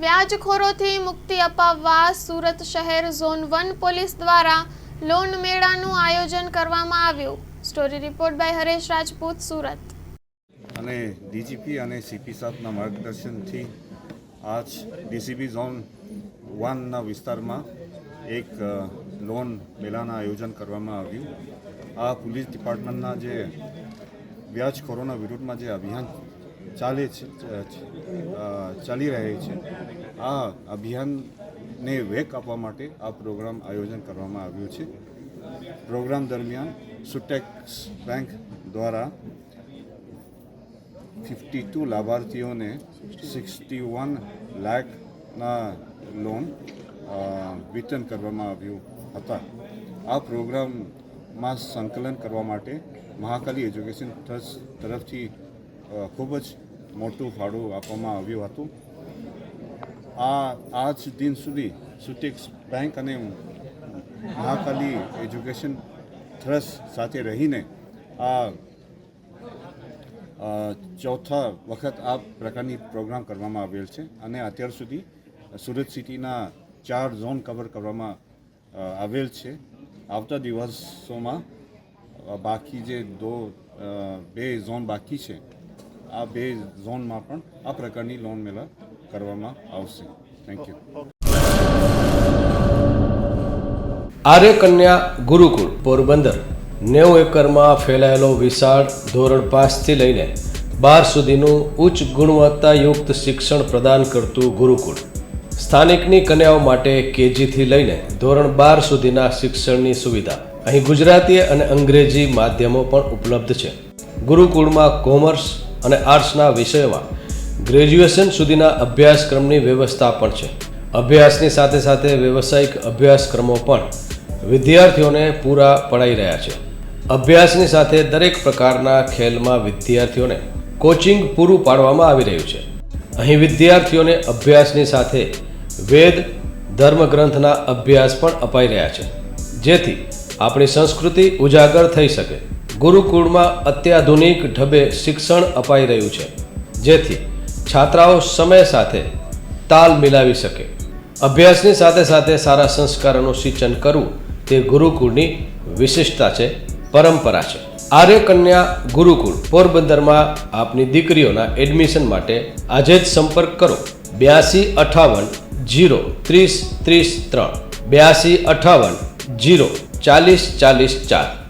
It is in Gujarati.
વ્યાજખોરોથી મુક્તિ અપાવવા સુરત શહેર ઝોન 1 પોલીસ દ્વારા લોન મેળાનું આયોજન કરવામાં આવ્યું। Story report by Haresh Rajput, Surat. અને ડીજીપી અને સીપી સાહેબના માર્ગદર્શનથી આજ ડીસીબી ઝોન 1ના વિસ્તારમાં એક લોન મેળાના આયોજન કરવામાં આવ્યું। આ પોલીસ ડિપાર્ટમેન્ટના જે વ્યાજખોરોના વિરુદ્ધમાં જે અભિયાન ચાલી રહી છે, આ અભિયાનને વેગ આપવા માટે આ પ્રોગ્રામ આયોજન કરવામાં આવ્યું છે। પ્રોગ્રામ દરમિયાન સુટેક્સ બેંક દ્વારા 52 લાભાર્થીઓને 61 લાખના લોન વિતરણ કરવામાં આવ્યું હતા। આ પ્રોગ્રામમાં સંકલન કરવા માટે મહાકાલી એજ્યુકેશન ટ્રસ્ટ તરફથી ખૂબ જ મોટું ફાળો આપવામાં આવ્યું હતું। આજ દિન સુધી સુટેક્સ બેંક અને મહાકાલી એજ્યુકેશન ટ્રસ્ટ સાથે રહીને આ ચોથા વખત આ પ્રકારની પ્રોગ્રામ કરવામાં આવેલ છે અને અત્યાર સુધી સુરત સિટીના 4 ઝોન કવર કરવામાં આવેલ છે। આવતા દિવસોમાં બાકી જે 2 ઝોન બાકી છે, આ 2 ઝોનમાં પણ આ પ્રકારની લોન મેળા કરવામાં આવશે। Thank you. આર્ય કન્યા ગુરુકુળ પોરબંદર 90 એકરમાં ફેલાયેલો વિશાળ ધોરણ 5 થી લઈને 12 સુધીનું ઉચ્ચ ગુણવત્તાયુક્ત શિક્ષણ પ્રદાન કરતું ગુરુકુળ સ્થાનિકની કન્યાઓ માટે કેજી થી લઈને ધોરણ 12 સુધીના શિક્ષણની સુવિધા। અહીં ગુજરાતી અને અંગ્રેજી માધ્યમો પણ ઉપલબ્ધ છે। ગુરુકુળમાં કોમર્સ અને આર્ટ્સના વિષયોમાં ગ્રેજ્યુએશન સુધીના અભ્યાસક્રમની વ્યવસ્થા પણ છે। અભ્યાસની સાથે સાથે વ્યવસાયિક અભ્યાસક્રમો પણ વિદ્યાર્થીઓને પૂરા પડાઈ રહ્યા છે। અભ્યાસની સાથે દરેક પ્રકારના ખેલમાં વિદ્યાર્થીઓને કોચિંગ પૂરું પાડવામાં આવી રહ્યું છે। અહીં વિદ્યાર્થીઓને અભ્યાસની સાથે વેદ ધર્મગ્રંથના અભ્યાસ પણ અપાઈ રહ્યા છે, જેથી આપણી સંસ્કૃતિ ઉજાગર થઈ શકે। ગુરુકુળમાં અત્યાધુનિક ઢબે શિક્ષણ અપાઈ રહ્યું છે, જેથી છાત્રાઓ સમય સાથે તાલ મિલાવી શકે। અભ્યાસની સાથે સાથે સારા સંસ્કારોનું સિંચન કરવું તે ગુરુકુળની વિશિષ્ટતા છે, પરંપરા છે। આર્ય કન્યા ગુરુકુળ પોરબંદરમાં આપની દીકરીઓના એડમિશન માટે આજે જ સંપર્ક કરો 8258 030 33 8258 040 40 4।